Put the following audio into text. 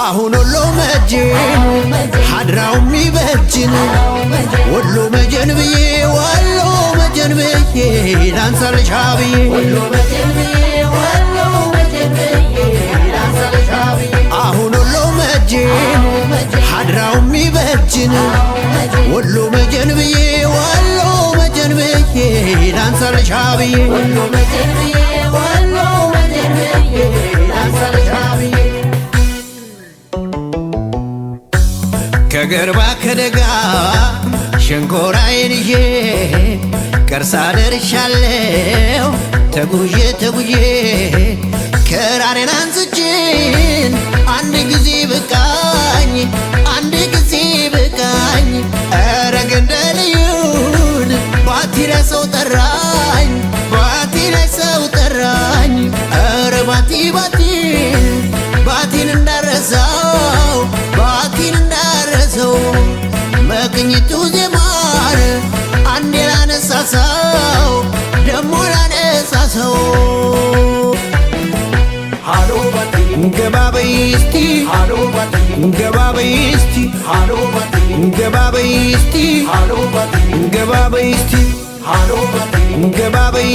አሁን ወሎ መጀን ሐድራው ሚበጅን ወሎ መጀን ብዬ ወሎ መጀን ብዬ ላንሳልሽ አብዬ ወሎ መጀን ብዬ ወሎ መጀን ብዬ ላንሳልሽ አብዬ አሁን ወሎ መጀን ሐድራው ሚበጅን ወሎ መጀን ብዬ ወሎ መጀን ብዬ ላንሳልሽ አብዬ ወሎ መጀን ብዬ ወሎ መጀን ብዬ ላንሳልሽ አብዬ ከገርባ ከደጋ ሸንኮራዬን ይዤ ቀርሳ ደርሻለሁ ተጉዤ ተጉዤ ከራሬን አንስቼን አንድ ጊዜ በቃኝ አንድ ጊዜ በቃኝ ኧረ ገንደልዩን ባቲ ላይ ሰው ጠራኝ ባቲ ላይ ሰው ጠራኝ ኧረ ባቲ ባቲን ባቲን እንዳረሳው ባቲን እንዳረሰው መቅኝቱ ዜማር አንዴ ላነሳሳው ደሞ ላነሳሳው ሃሎ ባቲ ገባ በይ እስቲ ሃሎ ባቲ ገባ በይ እስቲ ሃሎ ባቲ ገባ በይ እስቲ ሃሎ ባቲ ገባ በይ እስቲ ሃሎ ባቲ ገባ በይ